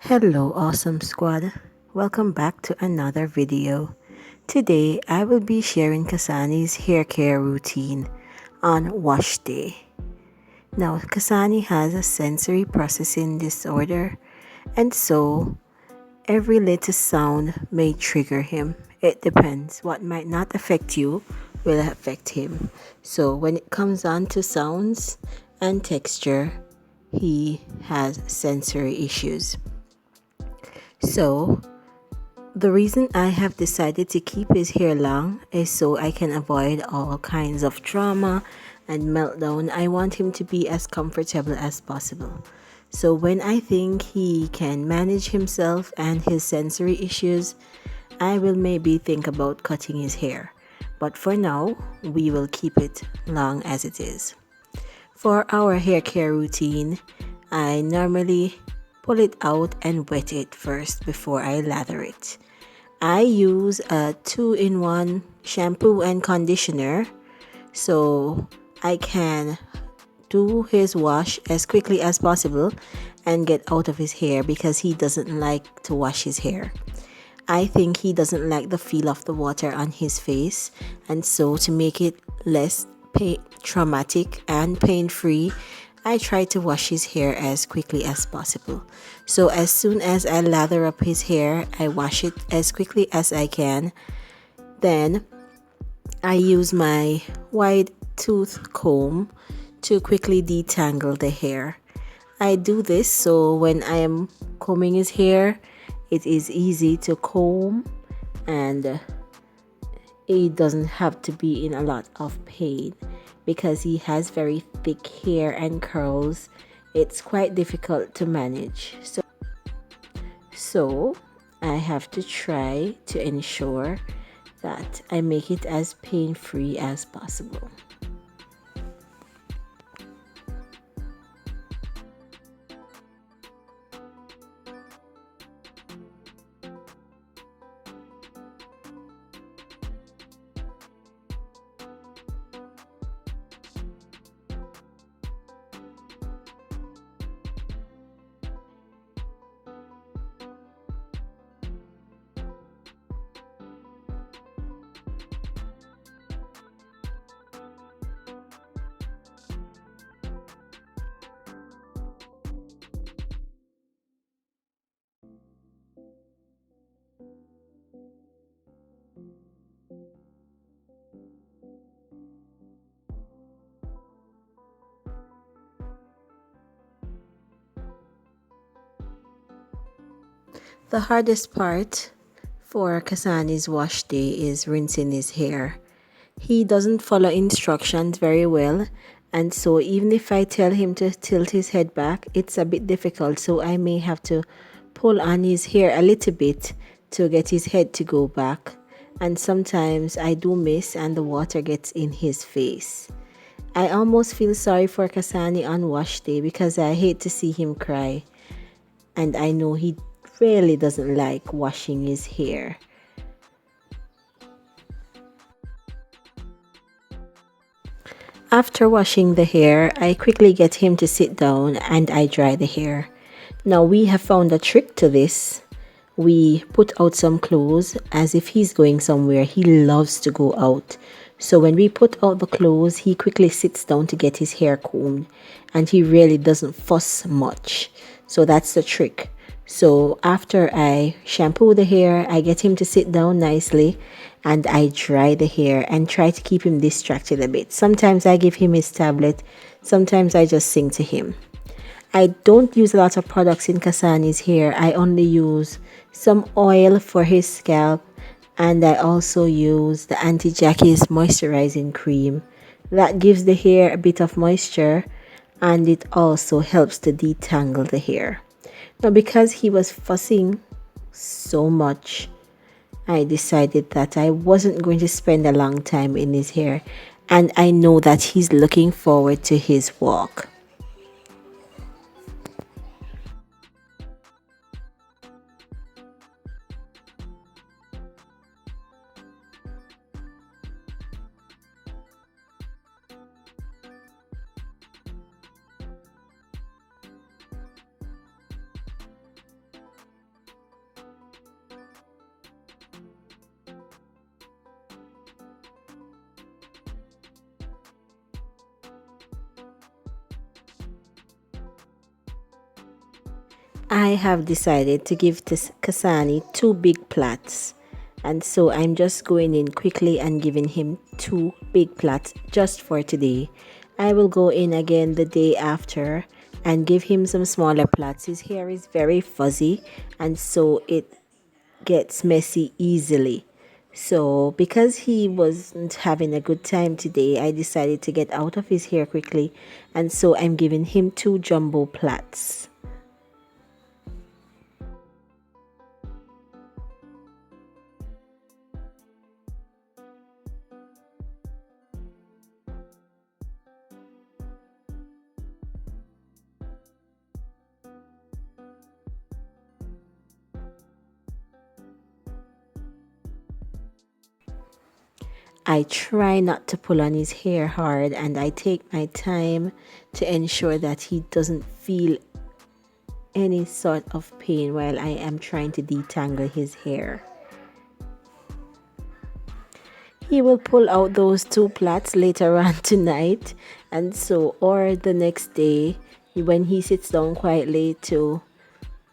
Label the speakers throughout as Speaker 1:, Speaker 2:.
Speaker 1: Hello, awesome squad. Welcome back to another video. Today, I will be sharing Kasani's hair care routine on wash day. Now, Kasani has a sensory processing disorder, and so every little sound may trigger him. It depends. What might not affect you will affect him. So, when it comes on to sounds and texture, he has sensory issues. So, the reason I have decided to keep his hair long is so I can avoid all kinds of trauma and meltdown. I want him to be as comfortable as possible. So, when I think he can manage himself and his sensory issues, I will maybe think about cutting his hair. But for now, we will keep it long as it is. For our hair care routine, I normally pull it out and wet it first before I lather it. I use a 2-in-1 shampoo and conditioner so I can do his wash as quickly as possible and get out of his hair because he doesn't like to wash his hair. I think he doesn't like the feel of the water on his face, and so to make it less traumatic and pain-free, I try to wash his hair as quickly as possible. So as soon as I lather up his hair, I wash it as quickly as I can. Then I use my wide tooth comb to quickly detangle the hair. I do this so when I am combing his hair, it is easy to comb and it doesn't have to be in a lot of pain. Because he has very thick hair and curls, it's quite difficult to manage. So I have to try to ensure that I make it as pain-free as possible. The hardest part for Kasani's wash day is rinsing his hair. He doesn't follow instructions very well, and so even if I tell him to tilt his head back, it's a bit difficult, so I may have to pull on his hair a little bit to get his head to go back. And sometimes I do miss and the water gets in his face. I almost feel sorry for Kasani on wash day because I hate to see him cry, and I know he really doesn't like washing his hair. After washing the hair, I quickly get him to sit down and I dry the hair. Now we have found a trick to this. We put out some clothes as if he's going somewhere. He loves to go out. So when we put out the clothes, he quickly sits down to get his hair combed and he really doesn't fuss much. So that's the trick. So after I shampoo the hair, I get him to sit down nicely and I dry the hair and try to keep him distracted a bit. Sometimes I give him his tablet, sometimes I just sing to him. I don't use a lot of products in Kasani's hair. I only use some oil for his scalp and I also use the Auntie Jackie's moisturizing cream. That gives the hair a bit of moisture and it also helps to detangle the hair. Now because he was fussing so much, I decided that I wasn't going to spend a long time in his hair, and I know that he's looking forward to his walk. I have decided to give Kasani two big plats. And so I'm just going in quickly and giving him two big plats just for today. I will go in again the day after and give him some smaller plats. His hair is very fuzzy and so it gets messy easily. So because he wasn't having a good time today, I decided to get out of his hair quickly, and so I'm giving him two jumbo plats. I try not to pull on his hair hard, and I take my time to ensure that he doesn't feel any sort of pain while I am trying to detangle his hair. He will pull out those two plaits later on tonight, and so, or the next day when he sits down quietly to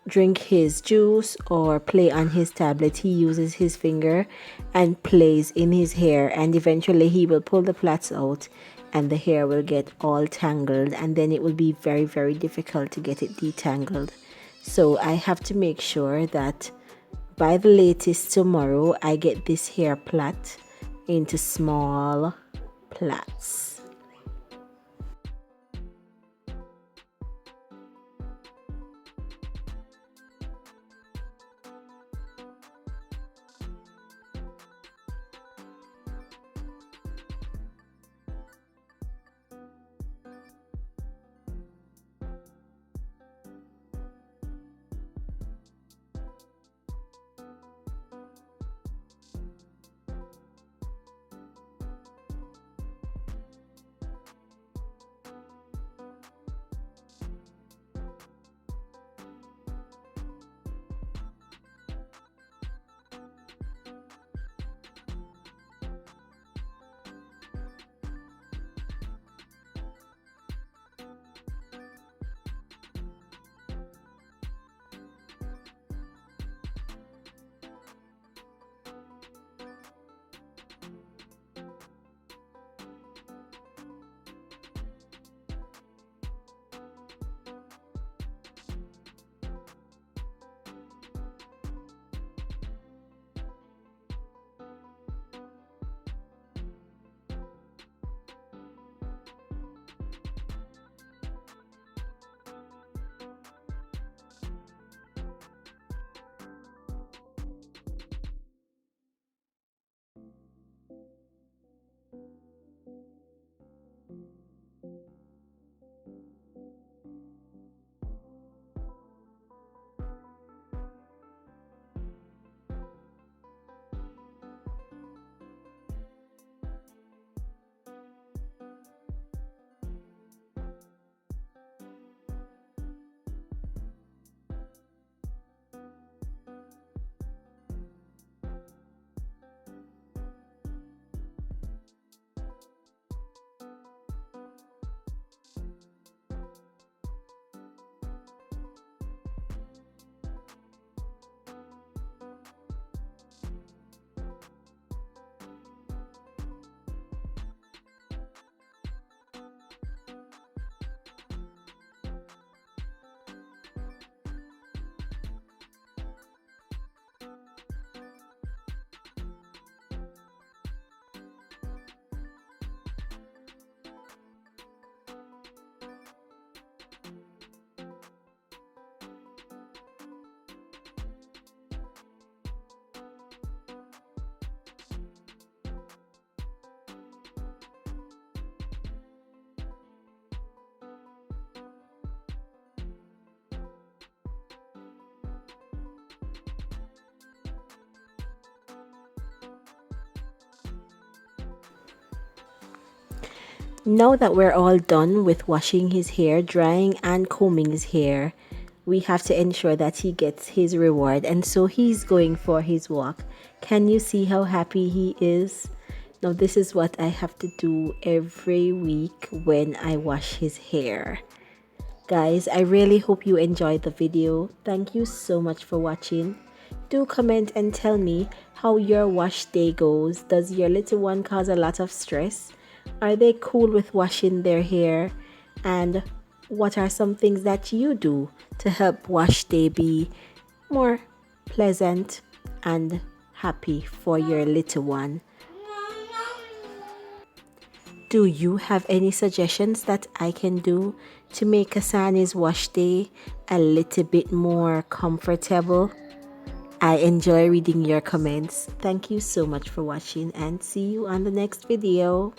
Speaker 1: drink his juice or play on his tablet, he uses his finger and plays in his hair, and eventually he will pull the plaits out and the hair will get all tangled, and then it will be very, very difficult to get it detangled. So I have to make sure that by the latest tomorrow I get this hair plait into small plaits. Now that we're all done with washing his hair, drying and combing his hair, we have to ensure that he gets his reward, and so he's going for his walk. Can you see how happy he is? Now this is what I have to do every week when I wash his hair. Guys, I really hope you enjoyed the video. Thank you so much for watching. Do comment and tell me how your wash day goes. Does your little one cause a lot of stress? Are they cool with washing their hair? And what are some things that you do to help wash day be more pleasant and happy for your little one? Do you have any suggestions that I can do to make Kasani's wash day a little bit more comfortable? I enjoy reading your comments. Thank you so much for watching and see you on the next video.